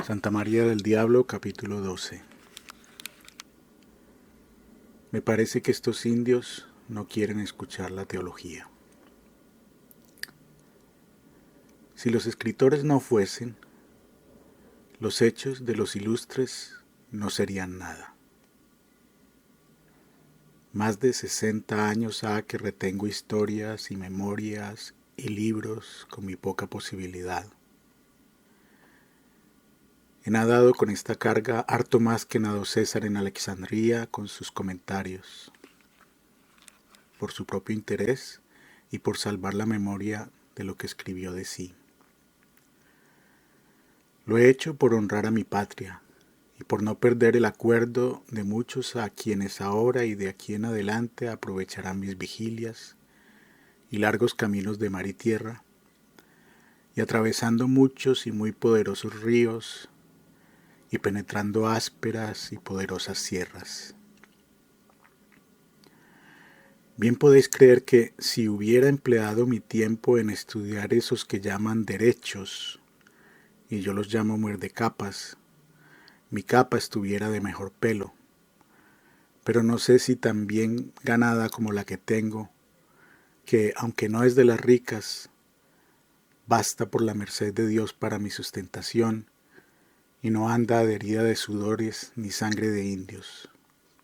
Santa María del Diablo, capítulo 12. Me parece que estos indios no quieren escuchar la teología. Si los escritores no fuesen, los hechos de los ilustres no serían nada. Más de 60 años ha que retengo historias y memorias y libros con mi poca posibilidad. He nadado con esta carga harto más que nadó César en Alejandría con sus comentarios, por su propio interés y por salvar la memoria de lo que escribió de sí. Lo he hecho por honrar a mi patria y por no perder el acuerdo de muchos a quienes ahora y de aquí en adelante aprovecharán mis vigilias y largos caminos de mar y tierra, y atravesando muchos y muy poderosos ríos y penetrando ásperas y poderosas sierras. Bien podéis creer que si hubiera empleado mi tiempo en estudiar esos que llaman derechos, y yo los llamo muerdecapas, mi capa estuviera de mejor pelo, pero no sé si tan bien ganada como la que tengo, que aunque no es de las ricas, basta por la merced de Dios para mi sustentación, y no anda adherida de sudores ni sangre de indios,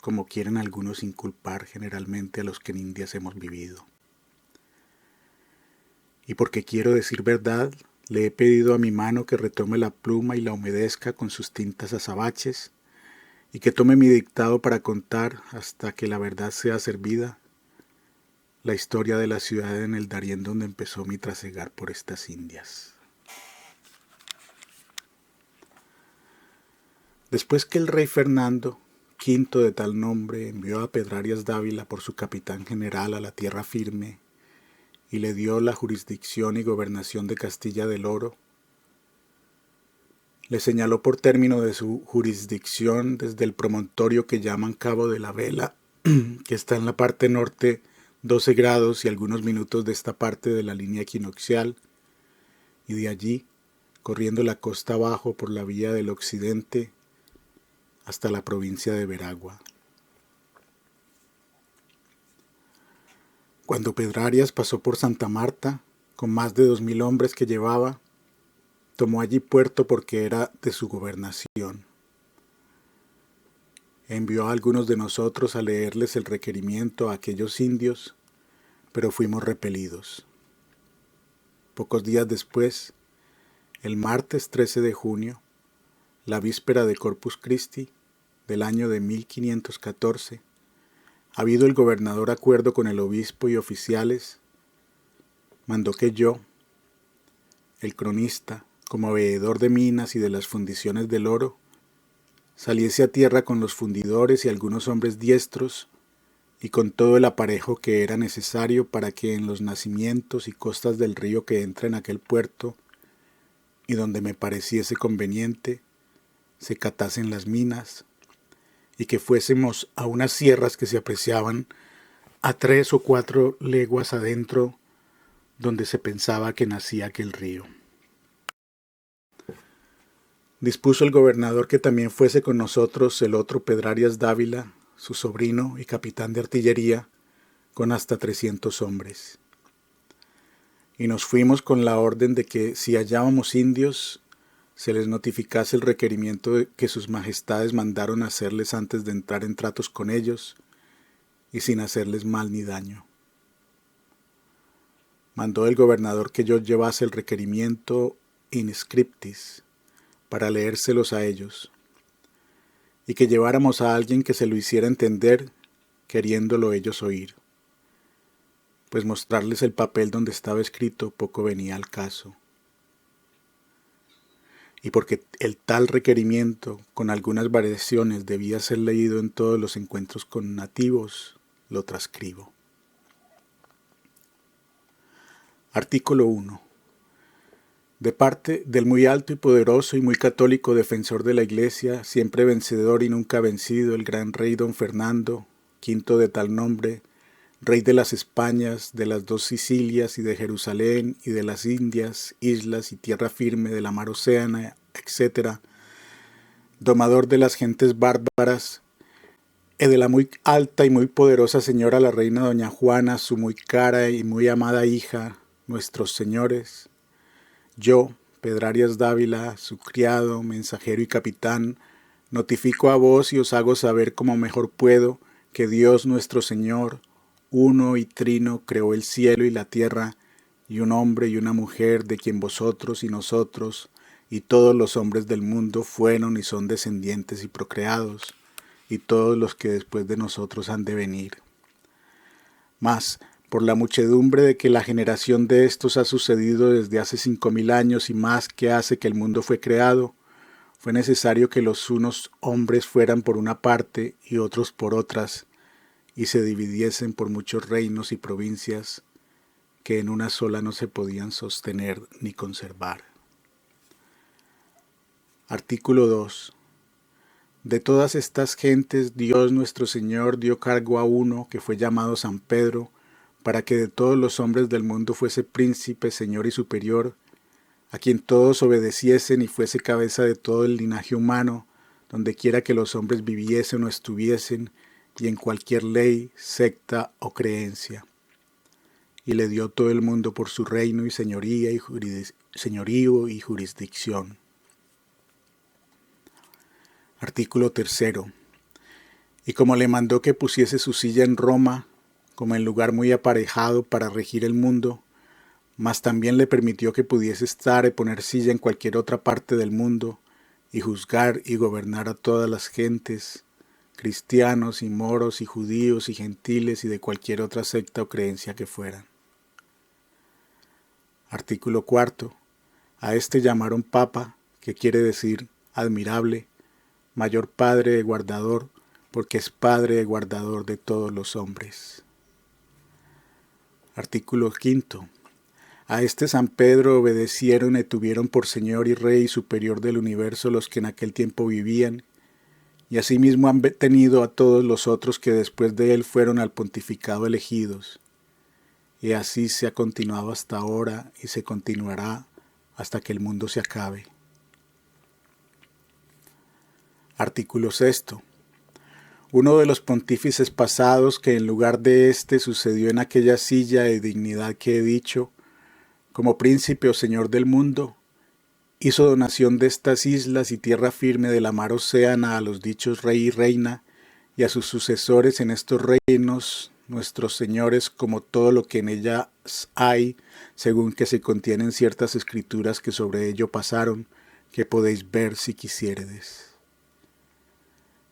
como quieren algunos inculpar generalmente a los que en Indias hemos vivido. Y porque quiero decir verdad, le he pedido a mi mano que retome la pluma y la humedezca con sus tintas azabaches, y que tome mi dictado para contar, hasta que la verdad sea servida, la historia de la ciudad en el Darién donde empezó mi trasegar por estas Indias. Después que el rey Fernando, quinto de tal nombre, envió a Pedrarias Dávila por su capitán general a la tierra firme y le dio la jurisdicción y gobernación de Castilla del Oro, le señaló por término de su jurisdicción desde el promontorio que llaman Cabo de la Vela, que está en la parte norte 12 grados y algunos minutos de esta parte de la línea equinoccial, y de allí, corriendo la costa abajo por la vía del occidente, hasta la provincia de Veragua. Cuando Pedrarias pasó por Santa Marta, con más de 2000 hombres que llevaba, tomó allí puerto porque era de su gobernación. Envió a algunos de nosotros a leerles el requerimiento a aquellos indios, pero fuimos repelidos. Pocos días después, el martes 13 de junio, la víspera de Corpus Christi del año de 1514, habido el gobernador acuerdo con el obispo y oficiales, mandó que yo, el cronista, como veedor de minas y de las fundiciones del oro, saliese a tierra con los fundidores y algunos hombres diestros y con todo el aparejo que era necesario para que en los nacimientos y costas del río que entra en aquel puerto y donde me pareciese conveniente, se catasen las minas y que fuésemos a unas sierras que se apreciaban a 3 o 4 leguas adentro donde se pensaba que nacía aquel río. Dispuso el gobernador que también fuese con nosotros el otro Pedrarias Dávila, su sobrino y capitán de artillería, con hasta 300 hombres. Y nos fuimos con la orden de que si hallábamos indios, se les notificase el requerimiento que sus majestades mandaron hacerles antes de entrar en tratos con ellos, y sin hacerles mal ni daño. Mandó el gobernador que yo llevase el requerimiento in scriptis, para leérselos a ellos, y que lleváramos a alguien que se lo hiciera entender, queriéndolo ellos oír, pues mostrarles el papel donde estaba escrito poco venía al caso. Y porque el tal requerimiento, con algunas variaciones, debía ser leído en todos los encuentros con nativos, lo transcribo. Artículo 1. De parte del muy alto y poderoso y muy católico defensor de la Iglesia, siempre vencedor y nunca vencido, el gran rey don Fernando, quinto de tal nombre, rey de las Españas, de las 2 Sicilias y de Jerusalén y de las Indias, islas y tierra firme de la mar Océana, etc., domador de las gentes bárbaras, y de la muy alta y muy poderosa señora la reina doña Juana, su muy cara y muy amada hija, nuestros señores, yo, Pedrarias Dávila, su criado, mensajero y capitán, notifico a vos y os hago saber como mejor puedo que Dios nuestro Señor, uno y trino, creó el cielo y la tierra, y un hombre y una mujer de quien vosotros y nosotros y todos los hombres del mundo fueron y son descendientes y procreados, y todos los que después de nosotros han de venir. Mas, por la muchedumbre de que la generación de estos ha sucedido desde hace 5000 años y más que hace que el mundo fue creado, fue necesario que los unos hombres fueran por una parte y otros por otras, y se dividiesen por muchos reinos y provincias que en una sola no se podían sostener ni conservar. Artículo 2. De todas estas gentes Dios nuestro Señor dio cargo a uno que fue llamado San Pedro, para que de todos los hombres del mundo fuese príncipe, señor y superior, a quien todos obedeciesen y fuese cabeza de todo el linaje humano, donde quiera que los hombres viviesen o estuviesen, y en cualquier ley, secta o creencia. Y le dio todo el mundo por su reino y señoría y señorío y jurisdicción. Artículo 3. Y como le mandó que pusiese su silla en Roma, como en lugar muy aparejado para regir el mundo, mas también le permitió que pudiese estar y poner silla en cualquier otra parte del mundo, y juzgar y gobernar a todas las gentes, cristianos y moros y judíos y gentiles y de cualquier otra secta o creencia que fueran. Artículo 4. A este llamaron Papa, que quiere decir admirable, mayor padre de guardador, porque es padre de guardador de todos los hombres. Artículo 5. A este San Pedro obedecieron y tuvieron por Señor y Rey superior del universo los que en aquel tiempo vivían, y asimismo han tenido a todos los otros que después de él fueron al pontificado elegidos. Y así se ha continuado hasta ahora y se continuará hasta que el mundo se acabe. Artículo 6. Uno de los pontífices pasados que en lugar de éste sucedió en aquella silla de dignidad que he dicho, como príncipe o señor del mundo, hizo donación de estas islas y tierra firme de la mar océana a los dichos rey y reina y a sus sucesores en estos reinos, nuestros señores, como todo lo que en ellas hay, según que se contienen ciertas escrituras que sobre ello pasaron, que podéis ver si quisiéredes.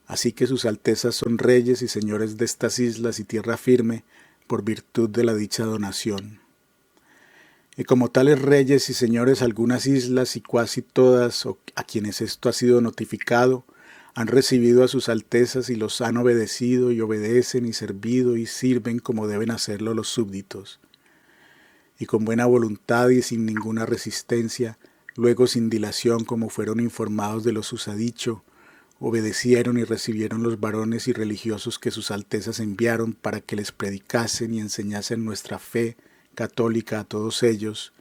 Así que sus altezas son reyes y señores de estas islas y tierra firme, por virtud de la dicha donación. Y como tales reyes y señores algunas islas y casi todas a quienes esto ha sido notificado, han recibido a sus altezas y los han obedecido y obedecen y servido y sirven como deben hacerlo los súbditos. Y con buena voluntad y sin ninguna resistencia, luego sin dilación como fueron informados de lo susadicho, obedecieron y recibieron los varones y religiosos que sus altezas enviaron para que les predicasen y enseñasen nuestra fe católica a todos ellos,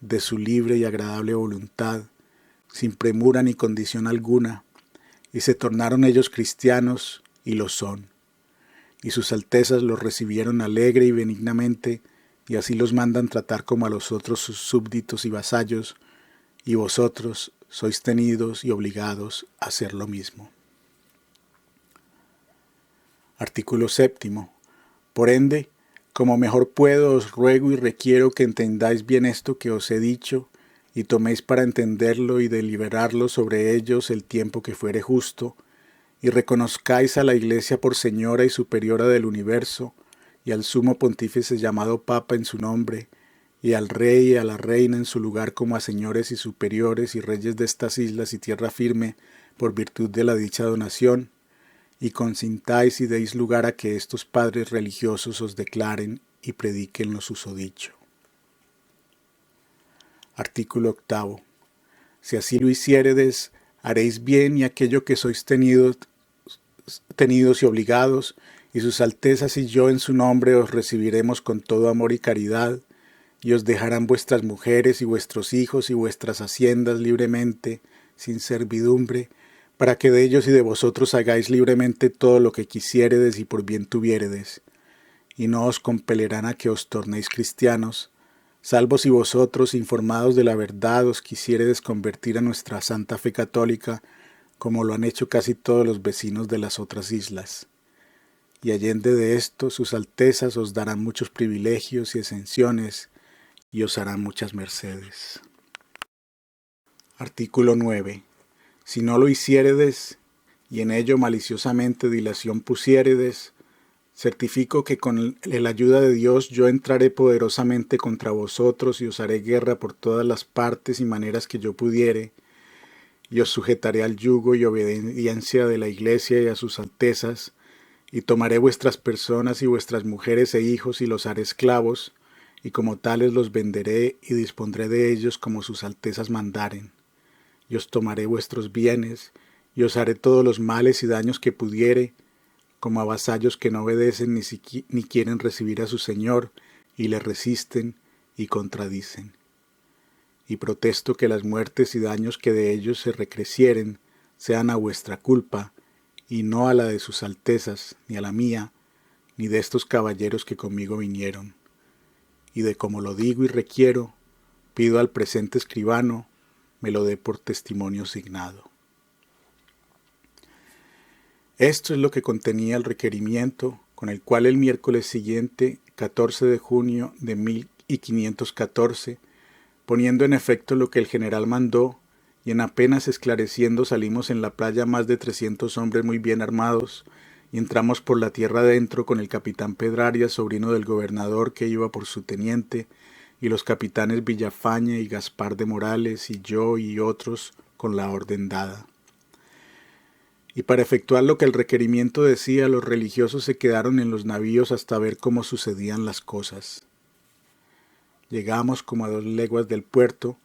de su libre y agradable voluntad, sin premura ni condición alguna, y se tornaron ellos cristianos, y lo son. Y sus altezas los recibieron alegre y benignamente, y así los mandan tratar como a los otros sus súbditos y vasallos, y vosotros sois tenidos y obligados a hacer lo mismo. Artículo 7. Por ende, como mejor puedo, os ruego y requiero que entendáis bien esto que os he dicho, y toméis para entenderlo y deliberarlo sobre ellos el tiempo que fuere justo, y reconozcáis a la Iglesia por señora y superiora del universo, y al sumo pontífice llamado Papa en su nombre, y al rey y a la reina en su lugar como a señores y superiores y reyes de estas islas y tierra firme, por virtud de la dicha donación, y consintáis y deis lugar a que estos padres religiosos os declaren y prediquen lo susodicho. Artículo 8. Si así lo hiciéredes, haréis bien y aquello que sois tenidos y obligados, y sus altezas y yo en su nombre os recibiremos con todo amor y caridad, y os dejarán vuestras mujeres y vuestros hijos y vuestras haciendas libremente, sin servidumbre, para que de ellos y de vosotros hagáis libremente todo lo que quisiéredes y por bien tuviéredes, y no os compelerán a que os tornéis cristianos, salvo si vosotros, informados de la verdad, os quisiéredes convertir a nuestra santa fe católica, como lo han hecho casi todos los vecinos de las otras islas. Y allende de esto, sus altezas os darán muchos privilegios y exenciones, y os harán muchas mercedes. Artículo 9. Si no lo hiciéredes, y en ello maliciosamente dilación pusiéredes, certifico que con la ayuda de Dios yo entraré poderosamente contra vosotros y os haré guerra por todas las partes y maneras que yo pudiere, y os sujetaré al yugo y obediencia de la Iglesia y a sus altezas, y tomaré vuestras personas y vuestras mujeres e hijos y los haré esclavos, y como tales los venderé y dispondré de ellos como sus altezas mandaren. Y os tomaré vuestros bienes, y os haré todos los males y daños que pudiere, como a vasallos que no obedecen ni quieren recibir a su señor, y le resisten y contradicen. Y protesto que las muertes y daños que de ellos se recrecieren sean a vuestra culpa, y no a la de sus altezas, ni a la mía, ni de estos caballeros que conmigo vinieron. Y de como lo digo y requiero, pido al presente escribano me lo dé por testimonio signado. Esto es lo que contenía el requerimiento con el cual el miércoles siguiente, 14 de junio de 1514, poniendo en efecto lo que el general mandó, y en apenas esclareciendo salimos en la playa más de 300 hombres muy bien armados, y entramos por la tierra adentro con el capitán Pedrarias, sobrino del gobernador que iba por su teniente, y los capitanes Villafañe y Gaspar de Morales, y yo y otros con la orden dada. Y para efectuar lo que el requerimiento decía, los religiosos se quedaron en los navíos hasta ver cómo sucedían las cosas. Llegamos como a 2 leguas del puerto,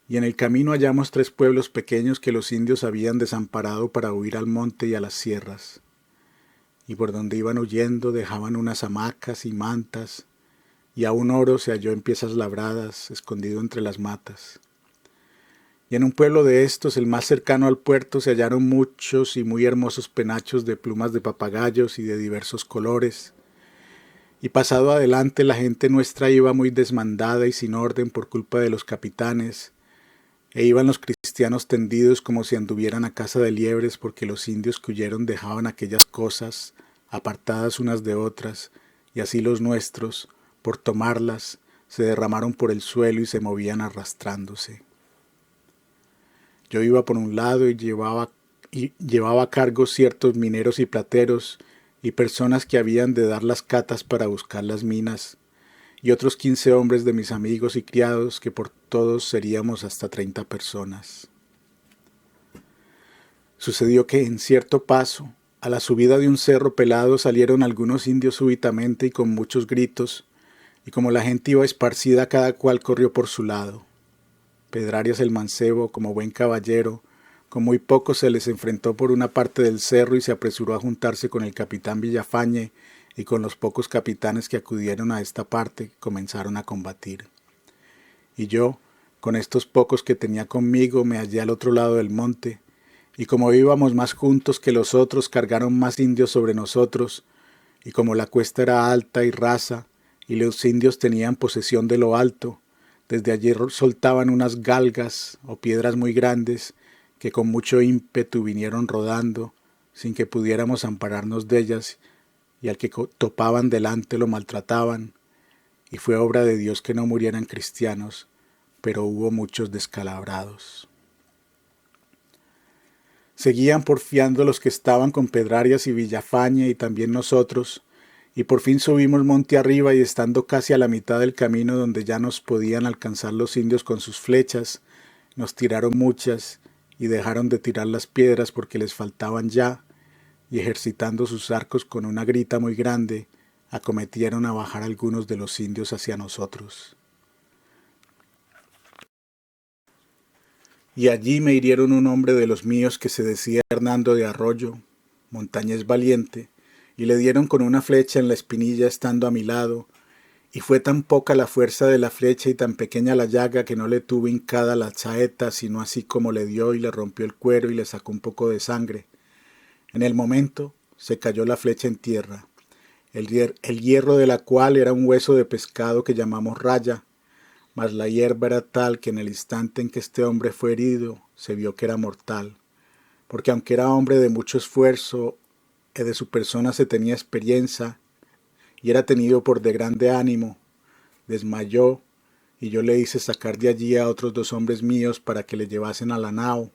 y en el camino hallamos 3 pueblos pequeños que los indios habían desamparado para huir al monte y a las sierras. Y por donde iban huyendo dejaban unas hamacas y mantas, y a un oro se halló en piezas labradas, escondido entre las matas. Y en un pueblo de estos, el más cercano al puerto, se hallaron muchos y muy hermosos penachos de plumas de papagayos y de diversos colores. Y pasado adelante, la gente nuestra iba muy desmandada y sin orden por culpa de los capitanes, e iban los cristianos tendidos como si anduvieran a caza de liebres, porque los indios que huyeron dejaban aquellas cosas apartadas unas de otras, y así los nuestros, por tomarlas, se derramaron por el suelo y se movían arrastrándose. Yo iba por un lado y llevaba a cargo ciertos mineros y plateros y personas que habían de dar las catas para buscar las minas, y otros 15 hombres de mis amigos y criados, que por todos seríamos hasta 30 personas. Sucedió que en cierto paso, a la subida de un cerro pelado, salieron algunos indios súbitamente y con muchos gritos, y como la gente iba esparcida, cada cual corrió por su lado. Pedrarias el mancebo, como buen caballero, con muy pocos se les enfrentó por una parte del cerro y se apresuró a juntarse con el capitán Villafañe, y con los pocos capitanes que acudieron a esta parte comenzaron a combatir. Y yo, con estos pocos que tenía conmigo, me hallé al otro lado del monte, y como íbamos más juntos que los otros, cargaron más indios sobre nosotros, y como la cuesta era alta y rasa, y los indios tenían posesión de lo alto, desde allí soltaban unas galgas o piedras muy grandes, que con mucho ímpetu vinieron rodando, sin que pudiéramos ampararnos de ellas, y al que topaban delante lo maltrataban, y fue obra de Dios que no murieran cristianos, pero hubo muchos descalabrados. Seguían porfiando los que estaban con Pedrarias y Villafañe y también nosotros, y por fin subimos monte arriba y estando casi a la mitad del camino donde ya nos podían alcanzar los indios con sus flechas, nos tiraron muchas y dejaron de tirar las piedras porque les faltaban ya, y ejercitando sus arcos con una grita muy grande, acometieron a bajar algunos de los indios hacia nosotros. Y allí me hirieron un hombre de los míos que se decía Hernando de Arroyo, montañés valiente, y le dieron con una flecha en la espinilla estando a mi lado, Y fue tan poca la fuerza de la flecha y tan pequeña la llaga que no le tuvo hincada la saeta, sino así como le dio y le rompió el cuero y le sacó un poco de sangre. En el momento se cayó la flecha en tierra, el hierro de la cual era un hueso de pescado que llamamos raya, mas la hierba era tal que en el instante en que este hombre fue herido se vio que era mortal, porque aunque era hombre de mucho esfuerzo y de su persona se tenía experiencia y era tenido por de grande ánimo, desmayó y yo le hice sacar de allí a otros 2 hombres míos para que le llevasen a la nao,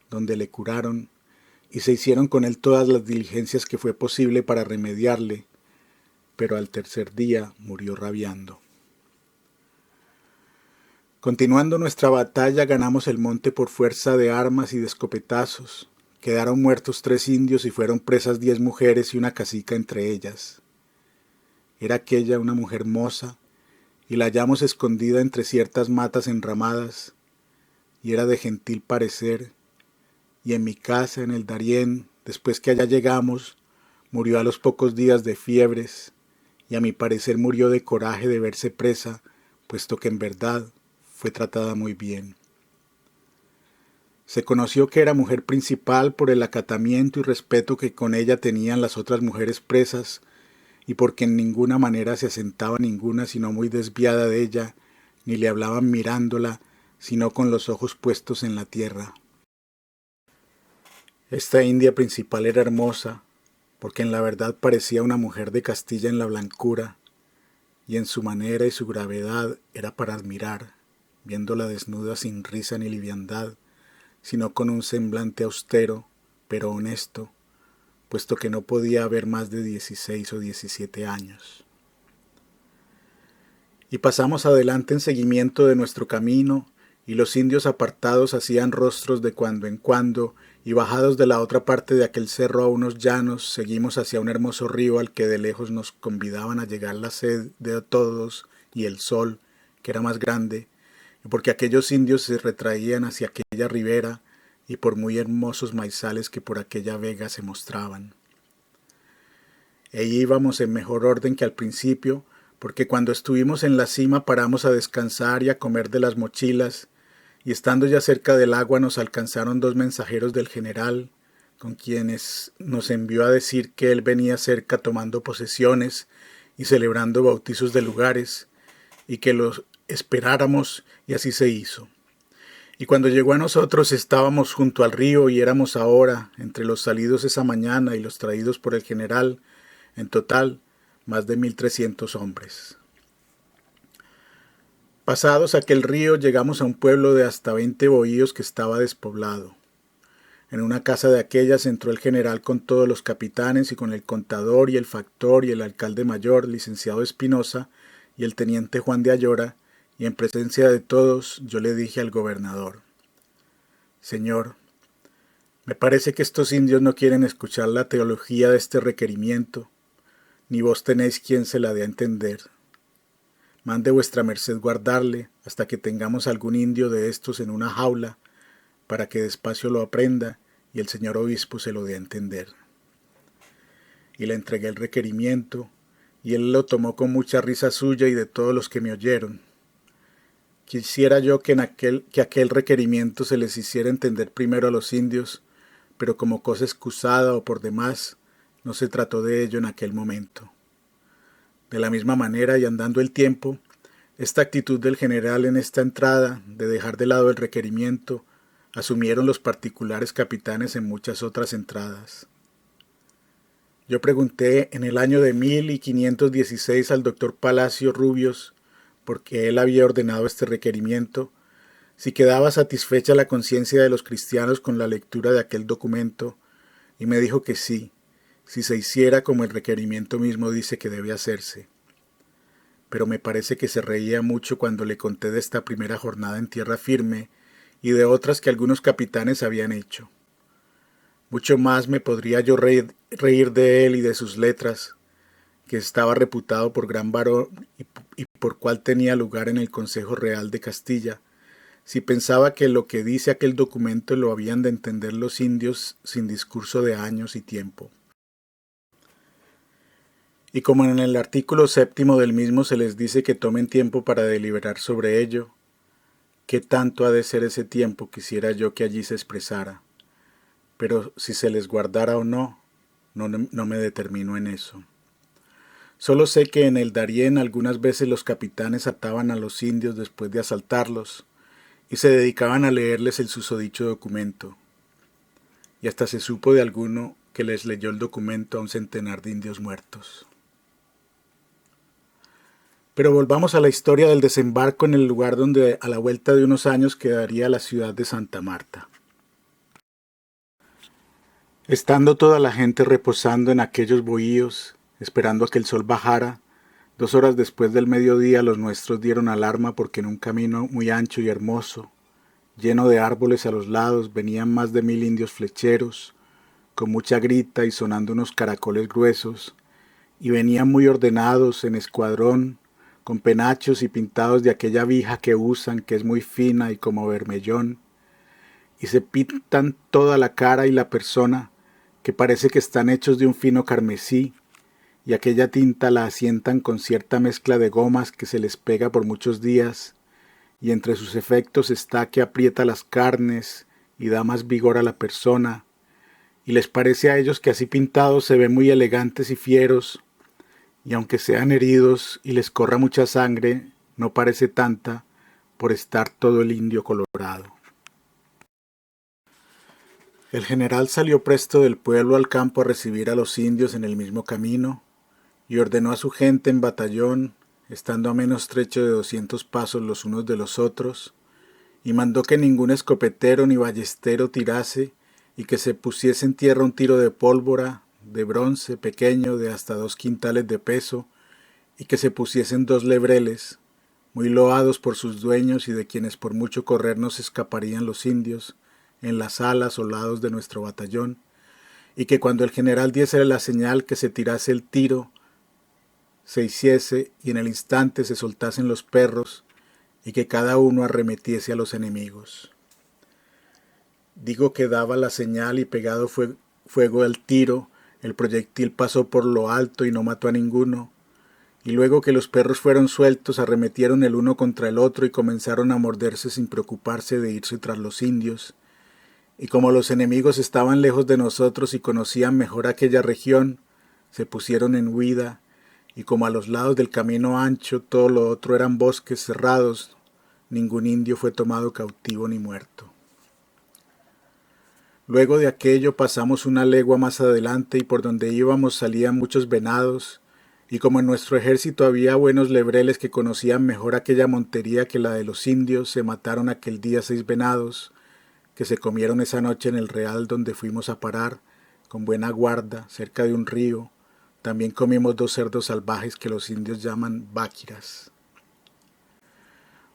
donde le curaron, y se hicieron con él todas las diligencias que fue posible para remediarle, pero al tercer día murió rabiando. Continuando nuestra batalla, ganamos el monte por fuerza de armas y de escopetazos. Quedaron muertos 3 indios y fueron presas 10 mujeres y una cacica entre ellas. Era aquella una mujer moza, y la hallamos escondida entre ciertas matas enramadas, y era de gentil parecer, y en mi casa, en el Darién, después que allá llegamos, murió a los pocos días de fiebres, y a mi parecer murió de coraje de verse presa, puesto que en verdad fue tratada muy bien. Se conoció que era mujer principal por el acatamiento y respeto que con ella tenían las otras mujeres presas, y porque en ninguna manera se asentaba ninguna sino muy desviada de ella, ni le hablaban mirándola, sino con los ojos puestos en la tierra. Esta india principal era hermosa, porque en la verdad parecía una mujer de Castilla en la blancura, y en su manera y su gravedad era para admirar, viéndola desnuda sin risa ni liviandad, sino con un semblante austero, pero honesto, puesto que no podía haber más de 16 o 17 años. Y pasamos adelante en seguimiento de nuestro camino, y los indios apartados hacían rostros de cuando en cuando, y bajados de la otra parte de aquel cerro a unos llanos, seguimos hacia un hermoso río al que de lejos nos convidaban a llegar la sed de todos y el sol, que era más grande, y porque aquellos indios se retraían hacia aquella ribera, y por muy hermosos maizales que por aquella vega se mostraban. E íbamos en mejor orden que al principio, porque cuando estuvimos en la cima paramos a descansar y a comer de las mochilas, y estando ya cerca del agua nos alcanzaron 2 mensajeros del general, con quienes nos envió a decir que él venía cerca tomando posesiones y celebrando bautizos de lugares, y que los esperáramos, y así se hizo. Y cuando llegó a nosotros estábamos junto al río y éramos ahora, entre los salidos esa mañana y los traídos por el general, en total más de 1.300 hombres. Pasados aquel río llegamos a un pueblo de hasta 20 bohíos que estaba despoblado. En una casa de aquellas entró el general con todos los capitanes y con el contador y el factor y el alcalde mayor, licenciado Espinosa, y el teniente Juan de Ayora, y en presencia de todos yo le dije al gobernador: Señor, me parece que estos indios no quieren escuchar la teología de este requerimiento, ni vos tenéis quien se la dé a entender. Mande vuestra merced guardarle hasta que tengamos algún indio de estos en una jaula, para que despacio lo aprenda y el señor obispo se lo dé a entender. Y le entregué el requerimiento, y él lo tomó con mucha risa suya y de todos los que me oyeron. Quisiera yo que aquel requerimiento se les hiciera entender primero a los indios, pero como cosa excusada o por demás, no se trató de ello en aquel momento. De la misma manera, y andando el tiempo, esta actitud del general en esta entrada, de dejar de lado el requerimiento, asumieron los particulares capitanes en muchas otras entradas. Yo pregunté en el año de 1516 al doctor Palacio Rubios, porque él había ordenado este requerimiento, si quedaba satisfecha la conciencia de los cristianos con la lectura de aquel documento, y me dijo que sí, si se hiciera como el requerimiento mismo dice que debe hacerse. Pero me parece que se reía mucho cuando le conté de esta primera jornada en tierra firme y de otras que algunos capitanes habían hecho. Mucho más me podría yo reír de él y de sus letras, que estaba reputado por gran varón y por cual tenía lugar en el Consejo Real de Castilla, si pensaba que lo que dice aquel documento lo habían de entender los indios sin discurso de años y tiempo. Y como en el artículo 7º del mismo se les dice que tomen tiempo para deliberar sobre ello, ¿qué tanto ha de ser ese tiempo quisiera yo que allí se expresara? Pero si se les guardara o no, no me determino en eso. Solo sé que en el Darién algunas veces los capitanes ataban a los indios después de asaltarlos y se dedicaban a leerles el susodicho documento. Y hasta se supo de alguno que les leyó el documento a un centenar de indios muertos. Pero volvamos a la historia del desembarco en el lugar donde a la vuelta de unos años quedaría la ciudad de Santa Marta. Estando toda la gente reposando en aquellos bohíos, esperando a que el sol bajara, 2 horas después del mediodía los nuestros dieron alarma porque en un camino muy ancho y hermoso, lleno de árboles a los lados, venían más de 1000 indios flecheros, con mucha grita y sonando unos caracoles gruesos, y venían muy ordenados en escuadrón, con penachos y pintados de aquella vija que usan, que es muy fina y como bermellón, y se pintan toda la cara y la persona, que parece que están hechos de un fino carmesí, y aquella tinta la asientan con cierta mezcla de gomas que se les pega por muchos días, y entre sus efectos está que aprieta las carnes y da más vigor a la persona, y les parece a ellos que así pintados se ven muy elegantes y fieros, y aunque sean heridos y les corra mucha sangre, no parece tanta por estar todo el indio colorado. El general salió presto del pueblo al campo a recibir a los indios en el mismo camino, y ordenó a su gente en batallón, estando a menos trecho de 200 pasos los unos de los otros, y mandó que ningún escopetero ni ballestero tirase, y que se pusiese en tierra un tiro de pólvora, de bronce pequeño de hasta 2 quintales de peso, y que se pusiesen 2 lebreles, muy loados por sus dueños y de quienes por mucho correr no se escaparían los indios, en las alas o lados de nuestro batallón, y que cuando el general diese la señal que se tirase el tiro, se hiciese y en el instante se soltasen los perros, y que cada uno arremetiese a los enemigos. Digo que daba la señal y pegado fuego al tiro, el proyectil pasó por lo alto y no mató a ninguno, y luego que los perros fueron sueltos arremetieron el uno contra el otro y comenzaron a morderse sin preocuparse de irse tras los indios, y como los enemigos estaban lejos de nosotros y conocían mejor aquella región, se pusieron en huida, y como a los lados del camino ancho todo lo otro eran bosques cerrados, ningún indio fue tomado cautivo ni muerto. Luego de aquello pasamos una legua más adelante y por donde íbamos salían muchos venados, y como en nuestro ejército había buenos lebreles que conocían mejor aquella montería que la de los indios, se mataron aquel día 6 venados, que se comieron esa noche en el real donde fuimos a parar, con buena guarda, cerca de un río. También comimos 2 cerdos salvajes que los indios llaman báquiras.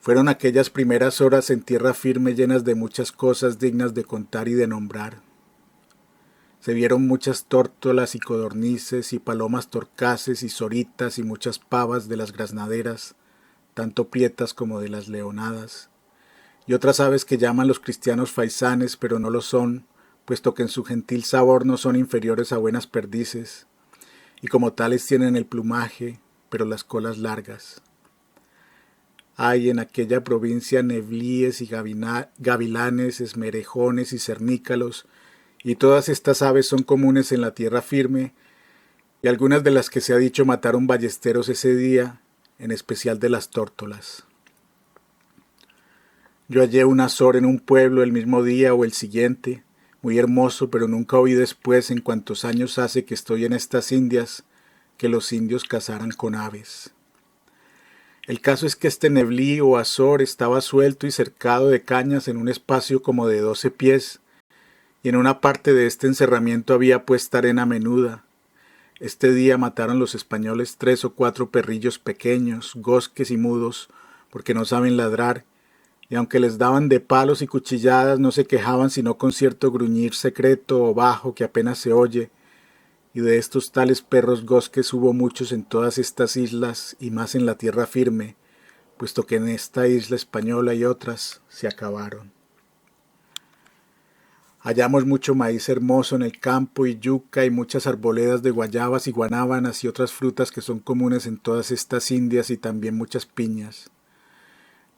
Fueron aquellas primeras horas en tierra firme llenas de muchas cosas dignas de contar y de nombrar. Se vieron muchas tórtolas y codornices y palomas torcaces y zoritas y muchas pavas de las graznaderas, tanto prietas como de las leonadas, y otras aves que llaman los cristianos faisanes, pero no lo son, puesto que en su gentil sabor no son inferiores a buenas perdices, y como tales tienen el plumaje, pero las colas largas. Hay en aquella provincia neblíes y gavilanes, esmerejones y cernícalos, y todas estas aves son comunes en la tierra firme, y algunas de las que se ha dicho mataron ballesteros ese día, en especial de las tórtolas. Yo hallé un azor en un pueblo el mismo día o el siguiente, muy hermoso, pero nunca oí después, en cuantos años hace que estoy en estas Indias, que los indios cazaran con aves. El caso es que este neblí o azor estaba suelto y cercado de cañas en un espacio como de 12 pies, y en una parte de este encerramiento había puesta arena menuda. Este día mataron los españoles 3 o 4 perrillos pequeños, gosques y mudos, porque no saben ladrar, y aunque les daban de palos y cuchilladas no se quejaban sino con cierto gruñir secreto o bajo que apenas se oye, y de estos tales perros gosques hubo muchos en todas estas islas y más en la tierra firme, puesto que en esta isla española y otras se acabaron. Hallamos mucho maíz hermoso en el campo y yuca y muchas arboledas de guayabas y guanábanas y otras frutas que son comunes en todas estas Indias y también muchas piñas.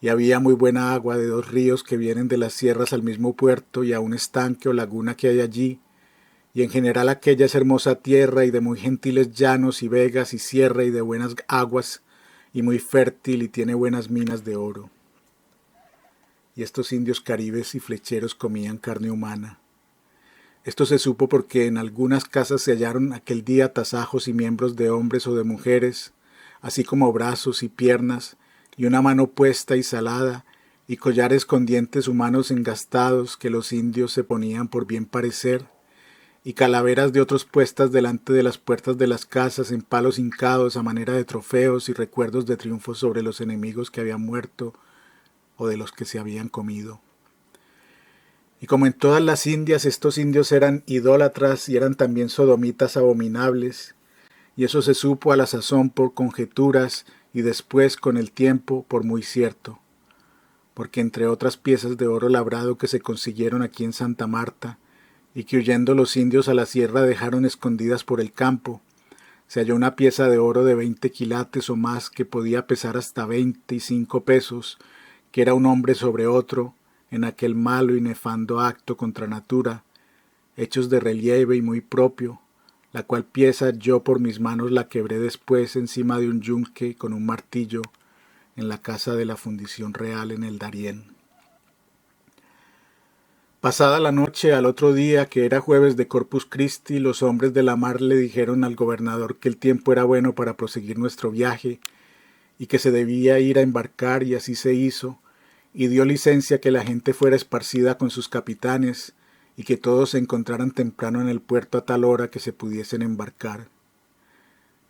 Y había muy buena agua de 2 ríos que vienen de las sierras al mismo puerto y a un estanque o laguna que hay allí, y en general aquella es hermosa tierra y de muy gentiles llanos y vegas y sierra y de buenas aguas y muy fértil y tiene buenas minas de oro. Y estos indios caribes y flecheros comían carne humana. Esto se supo porque en algunas casas se hallaron aquel día tasajos y miembros de hombres o de mujeres, así como brazos y piernas, y una mano puesta y salada, y collares con dientes humanos engastados que los indios se ponían por bien parecer, y calaveras de otros puestas delante de las puertas de las casas en palos hincados a manera de trofeos y recuerdos de triunfos sobre los enemigos que habían muerto o de los que se habían comido. Y como en todas las Indias, estos indios eran idólatras y eran también sodomitas abominables, y eso se supo a la sazón por conjeturas y después con el tiempo por muy cierto, porque entre otras piezas de oro labrado que se consiguieron aquí en Santa Marta, y que huyendo los indios a la sierra dejaron escondidas por el campo, se halló una pieza de oro de 20 quilates o más que podía pesar hasta 25 pesos, que era un hombre sobre otro, en aquel malo y nefando acto contra natura, hechos de relieve y muy propio, la cual pieza yo por mis manos la quebré después encima de un yunque con un martillo en la casa de la fundición real en el Darién. Pasada la noche, al otro día, que era jueves de Corpus Christi, los hombres de la mar le dijeron al gobernador que el tiempo era bueno para proseguir nuestro viaje y que se debía ir a embarcar, y así se hizo, y dio licencia que la gente fuera esparcida con sus capitanes y que todos se encontraran temprano en el puerto a tal hora que se pudiesen embarcar.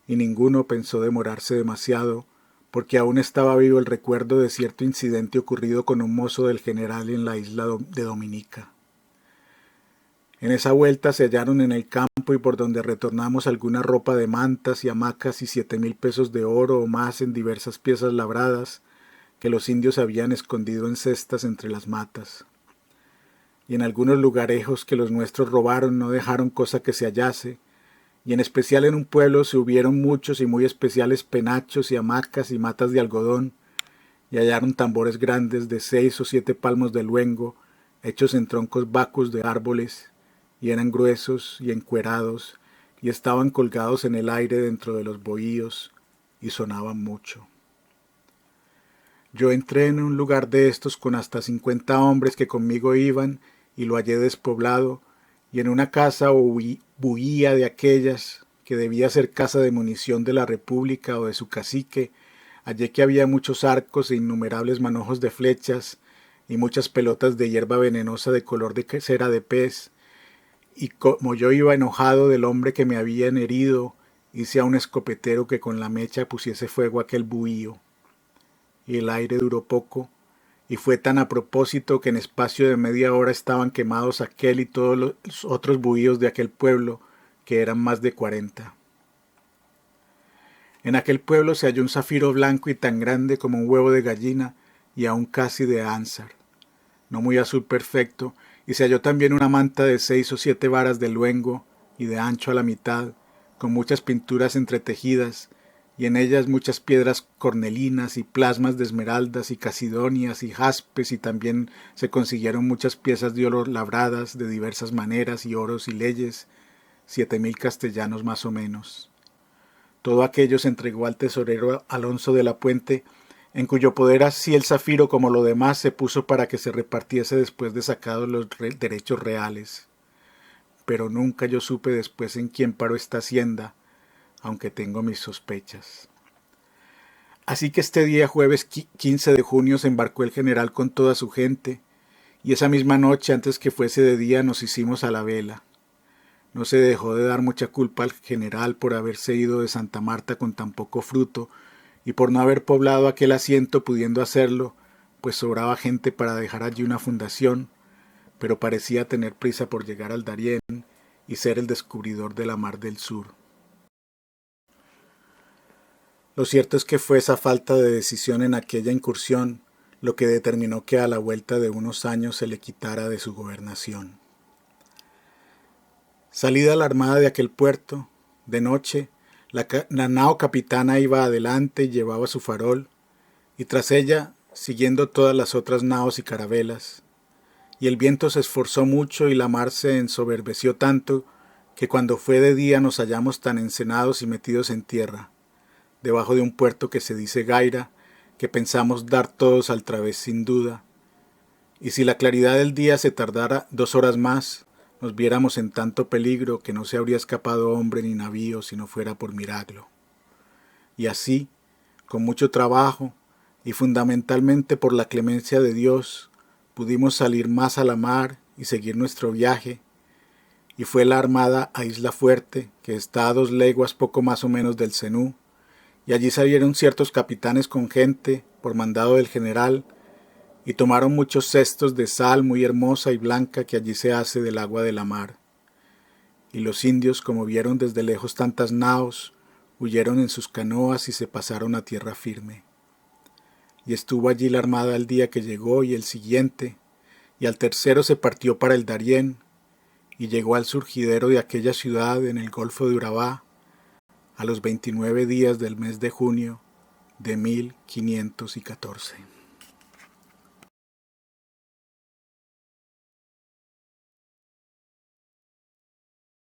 Y ninguno pensó demorarse demasiado, porque aún estaba vivo el recuerdo de cierto incidente ocurrido con un mozo del general en la isla de Dominica. En esa vuelta se hallaron en el campo y por donde retornamos alguna ropa de mantas y hamacas y 7,000 pesos de oro o más en diversas piezas labradas que los indios habían escondido en cestas entre las matas. Y en algunos lugarejos que los nuestros robaron no dejaron cosa que se hallase, y en especial en un pueblo se hubieron muchos y muy especiales penachos y hamacas y matas de algodón, y hallaron tambores grandes de 6 o 7 palmos de luengo, hechos en troncos vacos de árboles, y eran gruesos y encuerados, y estaban colgados en el aire dentro de los bohíos, y sonaban mucho. Yo entré en un lugar de estos con hasta 50 hombres que conmigo iban, y lo hallé despoblado, y en una casa o buhía de aquellas, que debía ser casa de munición de la República o de su cacique, hallé que había muchos arcos e innumerables manojos de flechas, y muchas pelotas de hierba venenosa de color de cera de pez, y como yo iba enojado del hombre que me habían herido, hice a un escopetero que con la mecha pusiese fuego a aquel buhío. Y el aire duró poco, y fue tan a propósito que en espacio de media hora estaban quemados aquel y todos los otros buhíos de aquel pueblo, que eran más de 40. En aquel pueblo se halló un zafiro blanco y tan grande como un huevo de gallina, y aún casi de ánsar, no muy azul perfecto, y se halló también una manta de 6 o 7 varas de luengo y de ancho a la mitad, con muchas pinturas entretejidas, y en ellas muchas piedras cornelinas y plasmas de esmeraldas y casidonias y jaspes, y también se consiguieron muchas piezas de oro labradas de diversas maneras y oros y leyes, 7,000 castellanos más o menos. Todo aquello se entregó al tesorero Alonso de la Puente, en cuyo poder así el zafiro como lo demás se puso para que se repartiese después de sacados los derechos reales. Pero nunca yo supe después en quién paró esta hacienda, aunque tengo mis sospechas. Así que este día jueves 15 de junio se embarcó el general con toda su gente, y esa misma noche antes que fuese de día nos hicimos a la vela. No se dejó de dar mucha culpa al general por haberse ido de Santa Marta con tan poco fruto, y por no haber poblado aquel asiento pudiendo hacerlo, pues sobraba gente para dejar allí una fundación, pero parecía tener prisa por llegar al Darién y ser el descubridor de la mar del sur. Lo cierto es que fue esa falta de decisión en aquella incursión lo que determinó que a la vuelta de unos años se le quitara de su gobernación. Salida la armada de aquel puerto, de noche, la nao capitana iba adelante y llevaba su farol, y tras ella, siguiendo todas las otras naos y carabelas. Y el viento se esforzó mucho y la mar se ensoberbeció tanto que cuando fue de día nos hallamos tan encenados y metidos en tierra, debajo de un puerto que se dice Gaira, que pensamos dar todos al través sin duda. Y si la claridad del día se tardara 2 horas más, nos viéramos en tanto peligro que no se habría escapado hombre ni navío si no fuera por milagro. Y así, con mucho trabajo, y fundamentalmente por la clemencia de Dios, pudimos salir más a la mar y seguir nuestro viaje, y fue la armada a Isla Fuerte, que está a 2 leguas poco más o menos del Cenú, y allí salieron ciertos capitanes con gente, por mandado del general, y tomaron muchos cestos de sal muy hermosa y blanca que allí se hace del agua de la mar. Y los indios, como vieron desde lejos tantas naos, huyeron en sus canoas y se pasaron a tierra firme. Y estuvo allí la armada el día que llegó y el siguiente, y al tercero se partió para el Darién, y llegó al surgidero de aquella ciudad en el golfo de Urabá, a los 29 días del mes de junio de 1514.